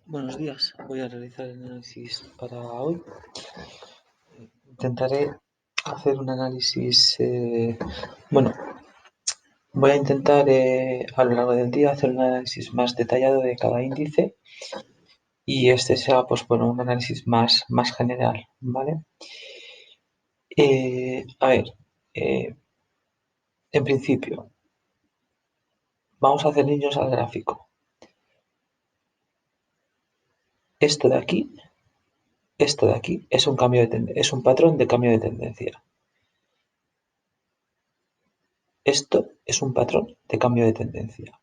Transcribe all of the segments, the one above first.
Buenos días, voy a realizar el análisis para hoy. Intentaré hacer un análisis, voy a intentar a lo largo del día hacer un análisis más detallado de cada índice y este sea, un análisis más general, ¿vale? A ver, en principio, vamos a hacer niños al gráfico. Esto de aquí es un es un patrón de cambio de tendencia. Esto es un patrón de cambio de tendencia.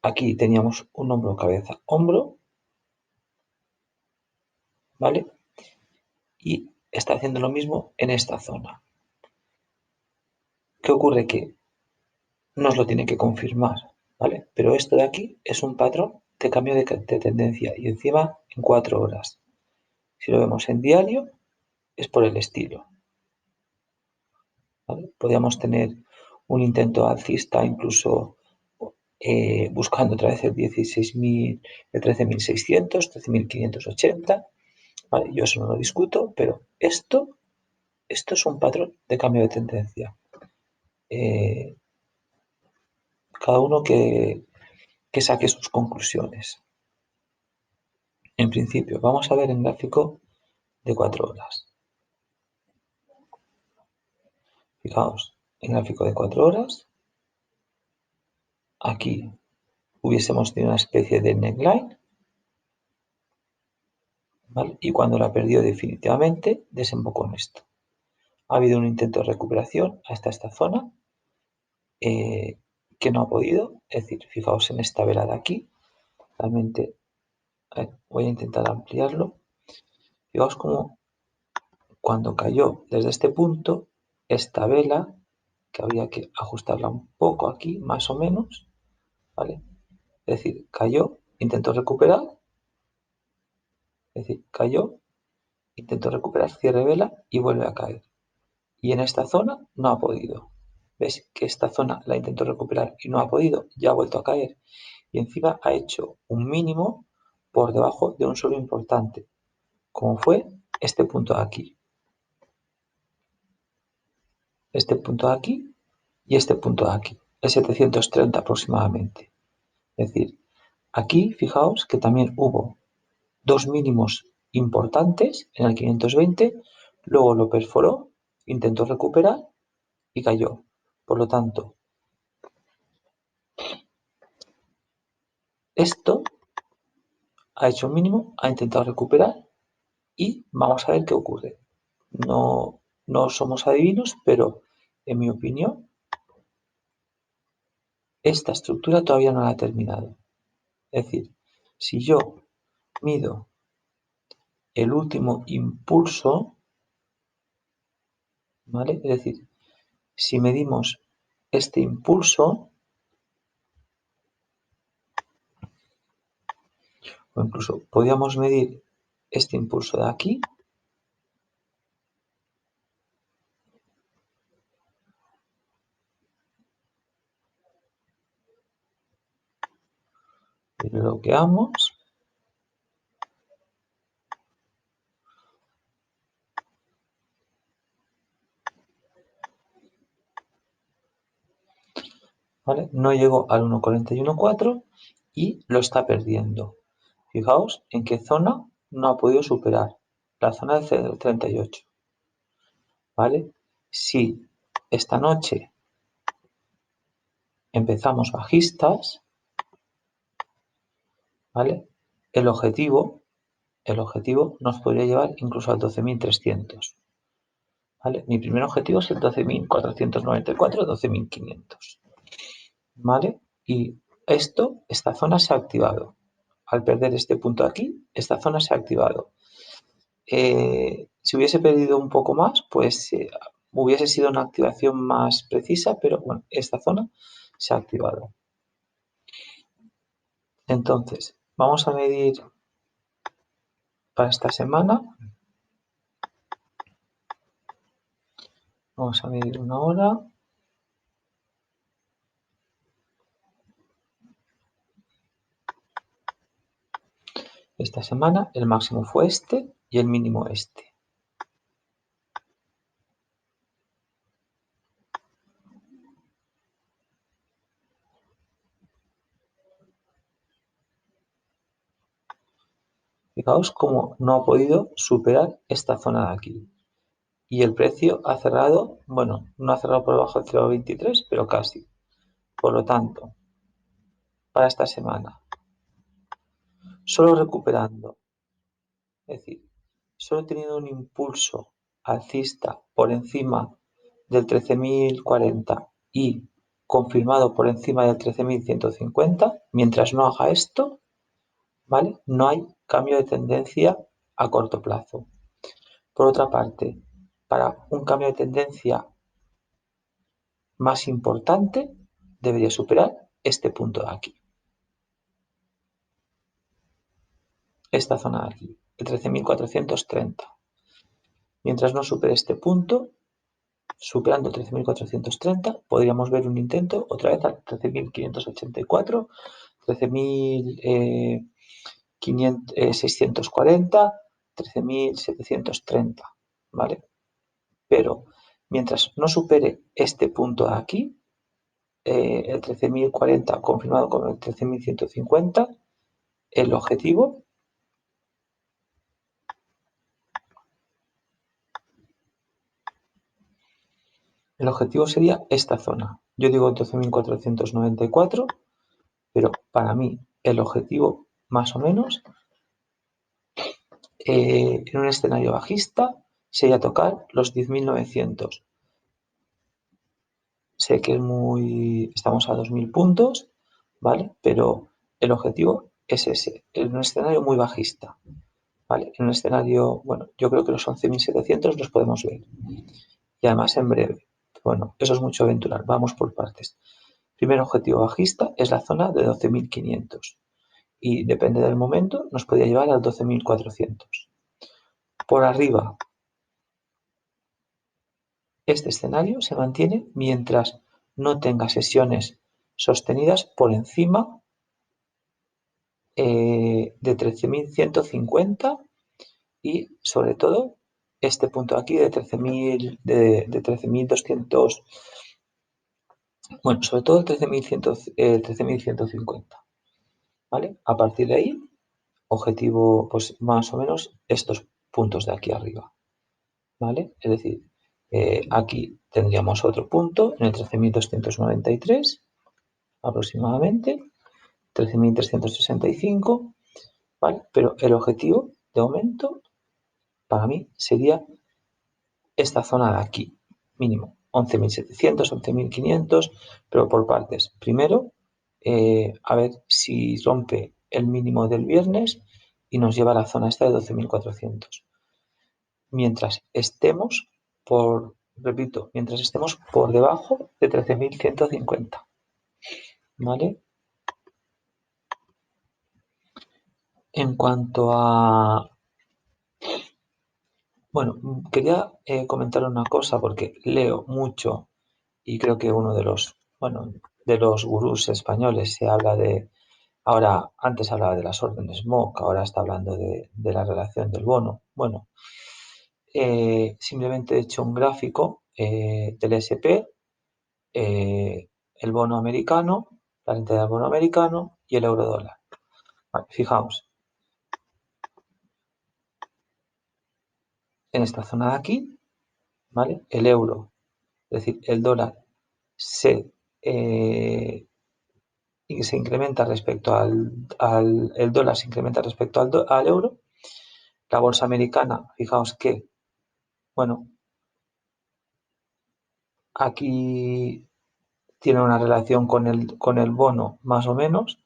Aquí teníamos un hombro, cabeza, hombro, ¿vale? Y está haciendo lo mismo en esta zona. ¿Qué ocurre? Que nos lo tiene que confirmar, ¿vale? Pero esto de aquí es un patrón de cambio de tendencia y encima en 4 horas. Si lo vemos en diario, es por el estilo, ¿vale? Podríamos tener un intento alcista incluso buscando otra vez el 16.000, el 13.600, 13.580, ¿vale? Yo eso no lo discuto, pero esto es un patrón de cambio de tendencia. Cada uno que saque sus conclusiones. En principio, vamos a ver en gráfico de 4 horas. Fijaos, en gráfico de 4 horas, aquí hubiésemos tenido una especie de neckline, ¿vale? Y cuando la perdió definitivamente, desembocó en esto. Ha habido un intento de recuperación hasta esta zona que no ha podido. Es decir, fijaos en esta vela de aquí. Realmente, voy a intentar ampliarlo. Fijaos cómo cuando cayó desde este punto, esta vela, que había que ajustarla un poco aquí, más o menos, ¿vale? Es decir, cayó, intentó recuperar, es decir, cayó, intentó recuperar, cierre vela y vuelve a caer. Y en esta zona no ha podido. ¿Ves que esta zona la intentó recuperar y no ha podido? Ya ha vuelto a caer. Y encima ha hecho un mínimo por debajo de un suelo importante, como fue este punto de aquí. Este punto de aquí y este punto de aquí, el 730 aproximadamente. Es decir, aquí fijaos que también hubo dos mínimos importantes en el 520, luego lo perforó, intentó recuperar y cayó. Por lo tanto, esto ha hecho un mínimo, ha intentado recuperar y vamos a ver qué ocurre. No somos adivinos, pero en mi opinión, esta estructura todavía no la ha terminado. Es decir, si yo mido el último impulso, ¿vale? Es decir, si medimos este impulso, o incluso podríamos medir este impulso de aquí, y bloqueamos, ¿vale? No llegó al 1,41,4 y lo está perdiendo. Fijaos en qué zona no ha podido superar, la zona del 38, ¿vale? Si esta noche empezamos bajistas, ¿vale? El objetivo nos podría llevar incluso al 12.300, ¿vale? Mi primer objetivo es el 12.494, 12.500, ¿vale? Y esta zona se ha activado. Al perder este punto aquí, esta zona se ha activado. Si hubiese perdido un poco más, pues hubiese sido una activación más precisa, pero bueno, esta zona se ha activado. Entonces, vamos a medir para esta semana. Vamos a medir una hora. esta semana el máximo fue este y el mínimo este. Fijaos cómo no ha podido superar esta zona de aquí. Y el precio ha cerrado, bueno, no ha cerrado por debajo del 0,23, pero casi. Por lo tanto, para esta semana, solo recuperando, es decir, solo teniendo un impulso alcista por encima del 13.040 y confirmado por encima del 13.150, mientras no haga esto, ¿vale? No hay cambio de tendencia a corto plazo. Por otra parte, para un cambio de tendencia más importante, debería superar este punto de aquí. Esta zona de aquí, el 13.430. Mientras no supere este punto, superando el 13.430, podríamos ver un intento otra vez al 13.584, 13.640, 13.730, ¿vale? Pero mientras no supere este punto de aquí, el 13.040 confirmado con el 13.150, el objetivo sería esta zona. Yo digo 12.494, pero para mí el objetivo más o menos en un escenario bajista sería tocar los 10.900. Sé que estamos a 2.000 puntos, ¿vale? Pero el objetivo es ese, en un escenario muy bajista, ¿vale? En un escenario, bueno, yo creo que los 11.700 los podemos ver. Y además en breve. Bueno, eso es mucho aventurar, vamos por partes. Primer objetivo bajista es la zona de 12.500 y depende del momento nos podría llevar al 12.400. Por arriba, este escenario se mantiene mientras no tenga sesiones sostenidas por encima de 13.150 y sobre todo este punto aquí de 13.000 de 13.200, bueno, sobre todo el 13.150, ¿vale? A partir de ahí, objetivo, pues más o menos estos puntos de aquí arriba, ¿vale? Es decir, aquí tendríamos otro punto en el 13.293 aproximadamente, 13.365, ¿vale? Pero el objetivo de aumento para mí sería esta zona de aquí, mínimo 11.700, 11.500, pero por partes. Primero, a ver si rompe el mínimo del viernes y nos lleva a la zona esta de 12.400. Mientras estemos por debajo de 13.150, ¿vale? En cuanto a... Bueno, quería comentar una cosa porque leo mucho y creo que uno de los, bueno, de los gurús españoles se habla de, ahora, antes hablaba de las órdenes MOC, ahora está hablando de la relación del bono. Bueno, simplemente he hecho un gráfico del SP, el bono americano, la rentabilidad del bono americano y el euro dólar. Vale, fijaos, en esta zona de aquí, ¿vale? El euro, es decir, el dólar se, eh, se incrementa respecto el dólar se incrementa respecto al euro. La bolsa americana, fijaos que, bueno, aquí tiene una relación con el bono más o menos,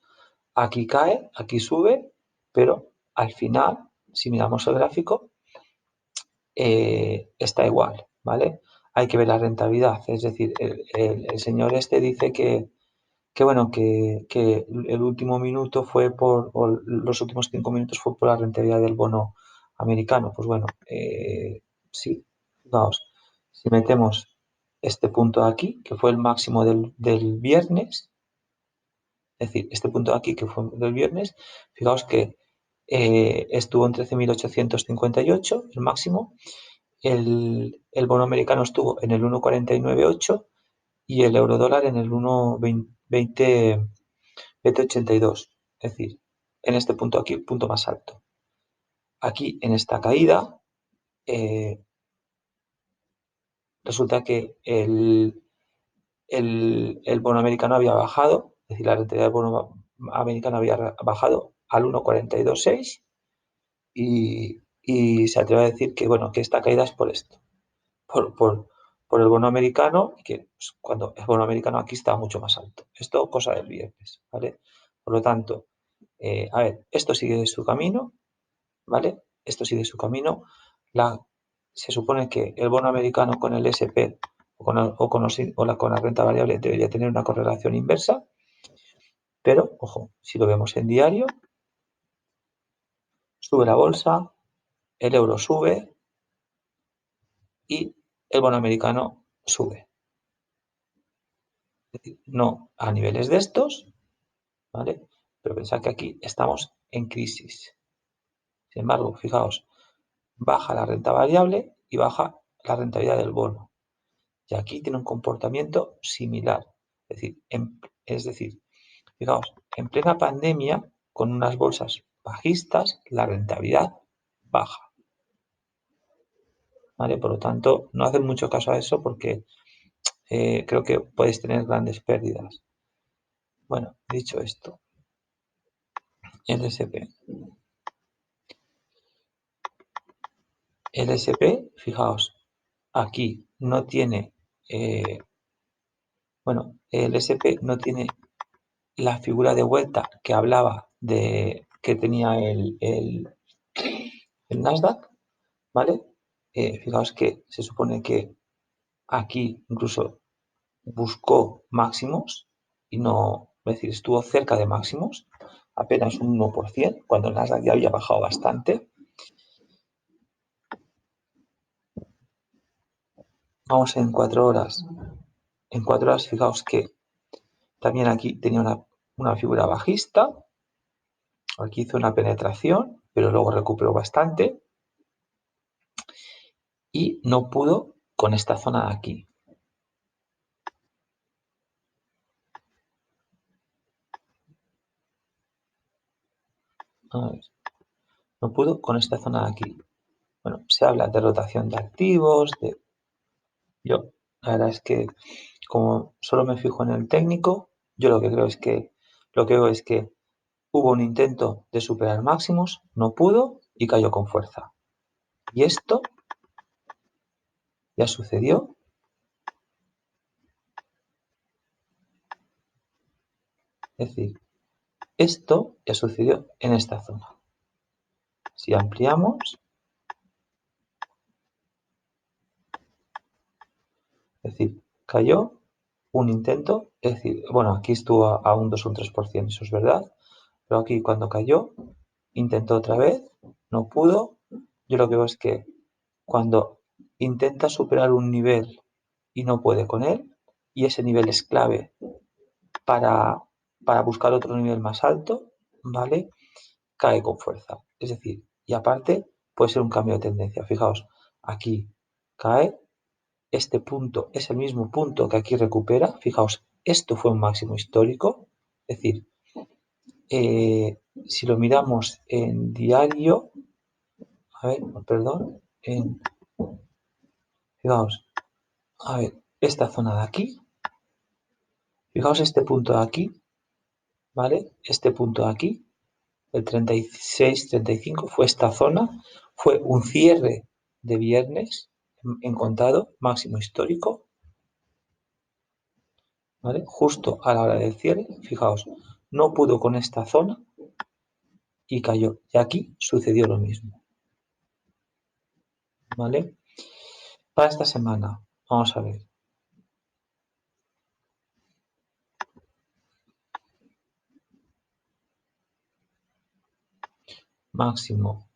aquí cae, aquí sube, pero al final, si miramos el gráfico, está igual, ¿vale? Hay que ver la rentabilidad, es decir, el señor este dice que bueno, que el último minuto fue o los últimos 5 minutos fue por la rentabilidad del bono americano. Pues bueno, sí, vamos, si metemos este punto de aquí, que fue el máximo del viernes, es decir, este punto de aquí que fue del viernes, fijaos que estuvo en 13.858, el máximo. El bono americano estuvo en el 1,498 y el euro dólar en el 1,2082. Es decir, en este punto aquí, punto más alto. Aquí, en esta caída, resulta que el bono americano había bajado, es decir, la rentabilidad del bono americano había bajado al 1,426 y se atreve a decir que, bueno, que esta caída es por esto, por, por, por el bono americano, que pues, cuando el bono americano aquí estaba mucho más alto. Esto cosa del viernes, ¿vale? Por lo tanto, a ver, esto sigue su camino, ¿vale? Esto sigue su camino. Se supone que el bono americano con el SP con la renta variable debería tener una correlación inversa, pero, ojo, si lo vemos en diario, sube la bolsa, el euro sube y el bono americano sube. Es decir, no a niveles de estos, ¿vale? Pero pensad que aquí estamos en crisis. Sin embargo, fijaos, baja la renta variable y baja la rentabilidad del bono. Y aquí tiene un comportamiento similar. Es decir, fijaos, en plena pandemia, con unas bolsas bajistas, la rentabilidad baja. ¿Vale? Por lo tanto, no hacen mucho caso a eso porque creo que podéis tener grandes pérdidas. Bueno, dicho esto, el SP. El SP, fijaos, aquí no tiene, el SP no tiene la figura de vuelta que hablaba de que tenía el Nasdaq, ¿vale? Fijaos que se supone que aquí incluso buscó máximos y no, es decir, estuvo cerca de máximos, apenas un 1%, cuando el Nasdaq ya había bajado bastante. Vamos en 4 horas. En 4 horas, fijaos que también aquí tenía una figura bajista. Aquí hizo una penetración, pero luego recuperó bastante y no pudo con esta zona de aquí. A ver, no pudo con esta zona de aquí. Bueno, se habla de rotación de activos, Yo, la verdad es que como solo me fijo en el técnico, yo lo que veo es que hubo un intento de superar máximos, no pudo y cayó con fuerza. Y esto ya sucedió. Es decir, esto ya sucedió en esta zona. Si ampliamos, es decir, cayó un intento, es decir, bueno, aquí estuvo a un 2 o un 3%, eso es verdad, pero aquí cuando cayó, intentó otra vez, no pudo. Yo lo que veo es que cuando intenta superar un nivel y no puede con él, y ese nivel es clave para, para buscar otro nivel más alto, ¿vale? Cae con fuerza. Es decir, y aparte puede ser un cambio de tendencia. Fijaos, aquí cae, este punto es el mismo punto que aquí recupera. Fijaos, esto fue un máximo histórico. Es decir, si lo miramos en diario, a ver, perdón, fijaos, a ver, esta zona de aquí, fijaos este punto de aquí, ¿vale? Este punto de aquí, el 36, 35, fue esta zona, fue un cierre de viernes en contado, máximo histórico, ¿vale? Justo a la hora del cierre, fijaos, no pudo con esta zona y cayó. Y aquí sucedió lo mismo, ¿vale? Para esta semana, vamos a ver. Máximo,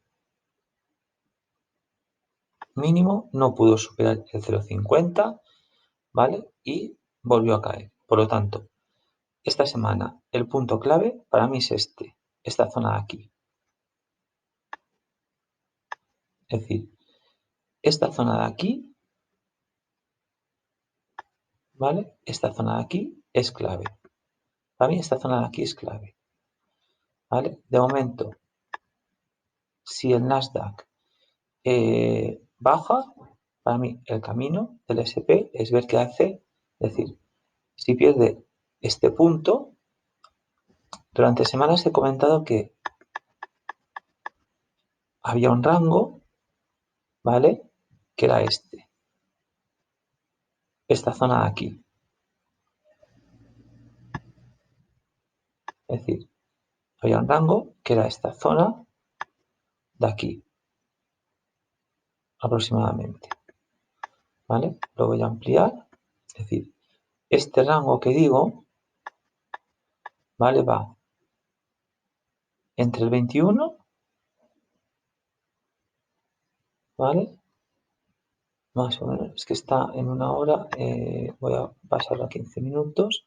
mínimo, no pudo superar el 0,50, ¿vale? Y volvió a caer. Por lo tanto, esta semana el punto clave para mí es esta zona de aquí. Es decir, esta zona de aquí, ¿vale? Esta zona de aquí es clave. Para mí esta zona de aquí es clave, ¿vale? De momento, si el Nasdaq baja, para mí el camino del SP es ver qué hace. Es decir, si pierde este punto, durante semanas he comentado que había un rango, ¿vale? Que era esta zona de aquí. Es decir, había un rango que era esta zona de aquí, aproximadamente, ¿vale? Lo voy a ampliar. Es decir, este rango que digo, ¿vale? Va entre el 21, ¿vale? Más o menos, es que está en una hora, voy a pasarlo a 15 minutos,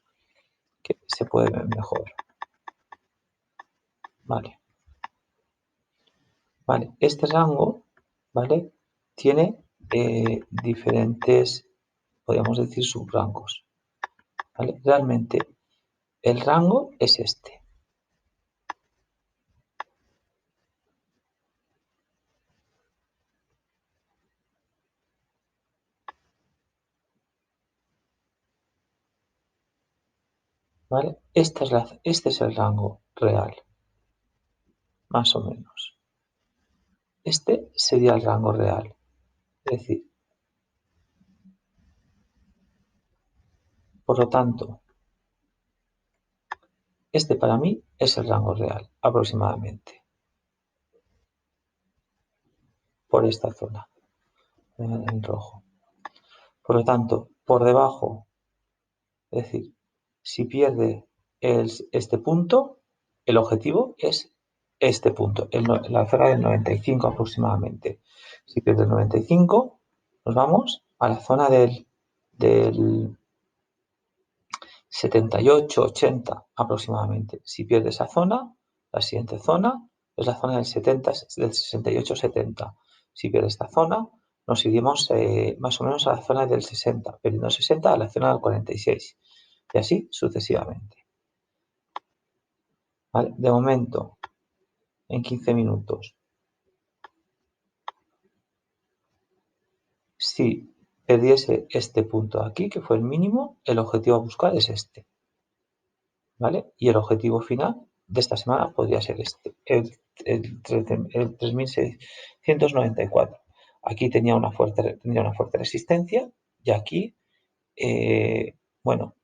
que se puede ver mejor. Vale, vale, este rango, ¿vale? Tiene diferentes, podríamos decir, subrangos, ¿vale? Realmente el rango es este. ¿Vale? Este es el rango real, más o menos. Este sería el rango real. Es decir, por lo tanto, este para mí es el rango real, aproximadamente, por esta zona, en rojo. Por lo tanto, por debajo, es decir, si pierde este punto, el objetivo es este punto, la zona del 95 aproximadamente. Si pierde el 95, nos vamos a la zona del 78, 80 aproximadamente. Si pierde esa zona, la siguiente zona es la zona del 68, 70. Si pierde esta zona, nos iremos más o menos a la zona del 60, perdiendo 60 a la zona del 46 y así sucesivamente. ¿Vale? De momento, en 15 minutos, si perdiese este punto de aquí, que fue el mínimo, el objetivo a buscar es este. ¿Vale? Y el objetivo final de esta semana podría ser el 3.694. Aquí tendría una fuerte resistencia y aquí, bueno,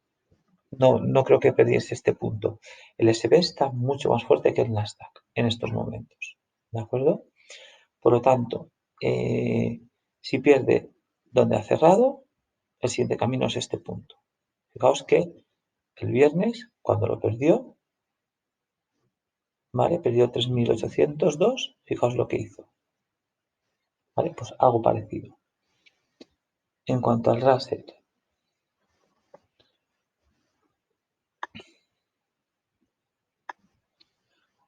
no creo que perdiese este punto. El SP está mucho más fuerte que el Nasdaq en estos momentos. ¿De acuerdo? Por lo tanto, si pierde donde ha cerrado, el siguiente camino es este punto. Fijaos que el viernes, cuando lo perdió, ¿vale? Perdió 3.802, fijaos lo que hizo, ¿vale? Pues algo parecido. En cuanto al Russell,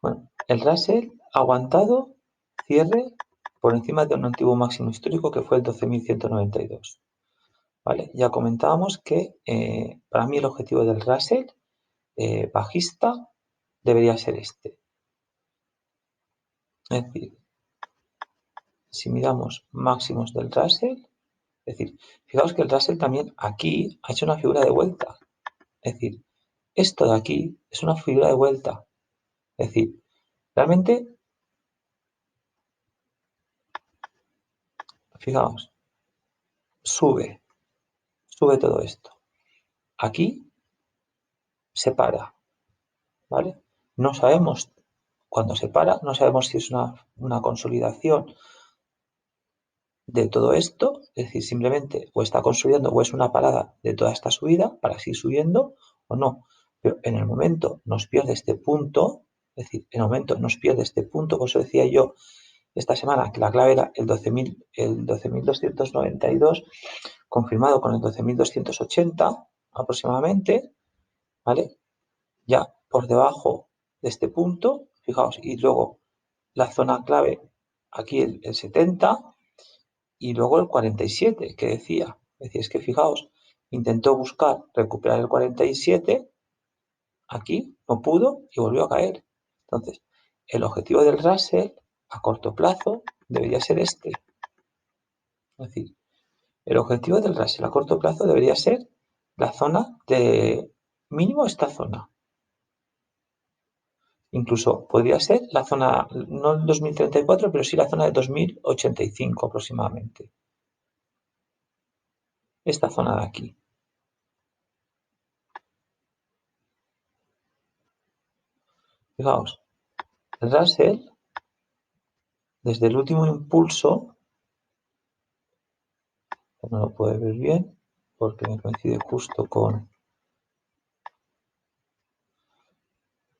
bueno, el Russell ha aguantado cierre por encima de un antiguo máximo histórico que fue el 12.192, ¿vale? Ya comentábamos que para mí el objetivo del Russell bajista debería ser este. Es decir, si miramos máximos del Russell, es decir, fijaos que el Russell también aquí ha hecho una figura de vuelta. Es decir, esto de aquí es una figura de vuelta. Es decir, realmente, fijaos, sube todo esto. Aquí se para, ¿vale? No sabemos cuándo se para, no sabemos si es una consolidación de todo esto, es decir, simplemente o está consolidando o es una parada de toda esta subida para seguir subiendo o no. Pero en el momento nos pierde este punto, es decir, en el momento nos pierde este punto, por eso decía yo esta semana que la clave era el 12.292, confirmado con el 12.280 aproximadamente, ¿vale? Ya por debajo de este punto, fijaos, y luego la zona clave aquí el 70, y luego el 47, que decía. Es decir, es que fijaos, intentó buscar recuperar el 47, aquí no pudo y volvió a caer. Entonces, el objetivo del Russell a corto plazo debería ser este. Es decir, el objetivo del Russell a corto plazo debería ser la zona de mínimo esta zona. Incluso podría ser la zona, no el 2034, pero sí la zona de 2085 aproximadamente. Esta zona de aquí. Fijaos, el Russell, desde el último impulso, no lo puedo ver bien porque me coincide justo con,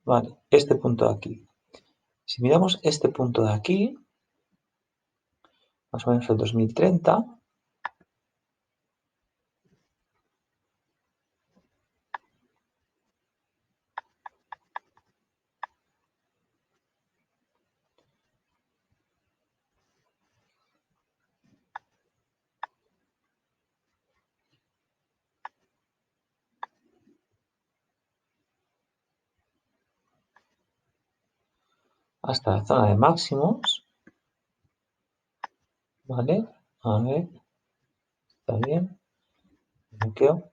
vale, este punto de aquí. Si miramos este punto de aquí, más o menos el 2030, hasta la zona de máximos, ¿vale? A ver, está bien. Bloqueo.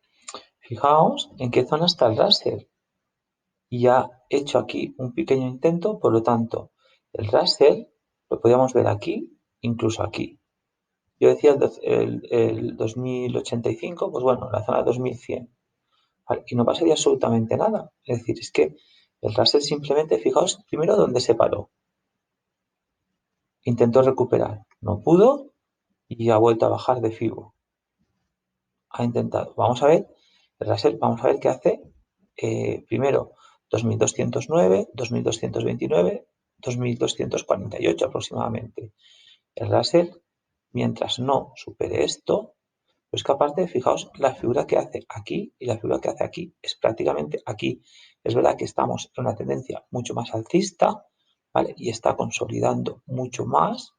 Fijaos en qué zona está el Russell. Y ha hecho aquí un pequeño intento, por lo tanto, el Russell lo podríamos ver aquí, incluso aquí. Yo decía el 2085, pues bueno, la zona de 2100. ¿Vale? Y no pasaría absolutamente nada. Es decir, es que el Russell simplemente, fijaos primero dónde se paró. Intentó recuperar, no pudo y ha vuelto a bajar de FIBO. Ha intentado. Vamos a ver, el Russell, vamos a ver qué hace. Primero, 2209, 2229, 2248 aproximadamente. El Russell, mientras no supere esto, pues que aparte, fijaos, la figura que hace aquí y la figura que hace aquí es prácticamente aquí. Es verdad que estamos en una tendencia mucho más alcista, ¿vale? Y está consolidando mucho más.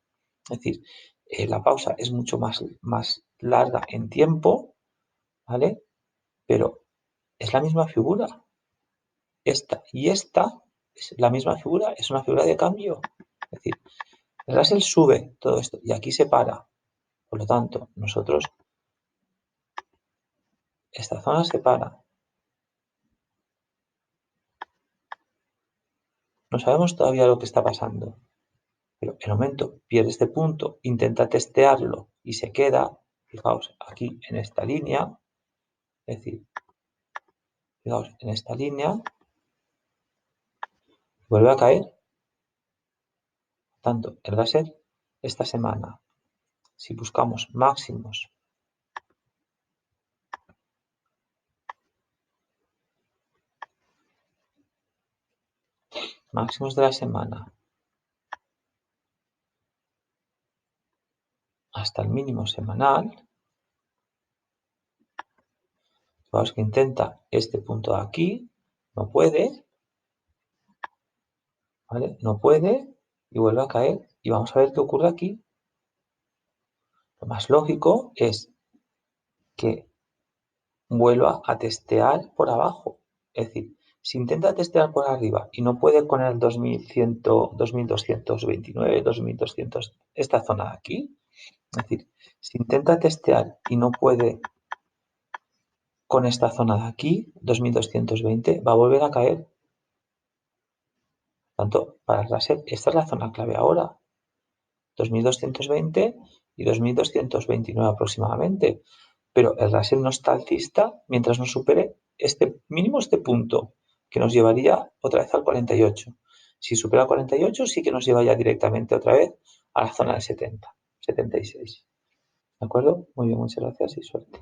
Es decir, la pausa es mucho más larga en tiempo, ¿vale? Pero es la misma figura. Esta y esta es la misma figura, es una figura de cambio. Es decir, el Russell sube todo esto y aquí se para. Por lo tanto, nosotros, esta zona se para. No sabemos todavía lo que está pasando, pero en el momento pierde este punto, intenta testearlo y se queda, fijaos, aquí en esta línea, es decir, fijaos, en esta línea, vuelve a caer. Tanto el Russell esta semana, si buscamos máximos de la semana hasta el mínimo semanal, fijaos que intenta este punto de aquí, no puede, ¿vale? No puede y vuelve a caer y vamos a ver qué ocurre aquí. Lo más lógico es que vuelva a testear por abajo. Es decir, si intenta testear por arriba y no puede con el 2100, 2229, 2200, esta zona de aquí, es decir, si intenta testear y no puede con esta zona de aquí, 2220, va a volver a caer. Tanto para el Russell, esta es la zona clave ahora, 2220 y 2229 aproximadamente. Pero el Russell no está alcista mientras no supere este mínimo, este punto, que nos llevaría otra vez al 48. Si supera el 48, sí que nos lleva ya directamente otra vez a la zona de 70, 76. ¿De acuerdo? Muy bien, muchas gracias y suerte.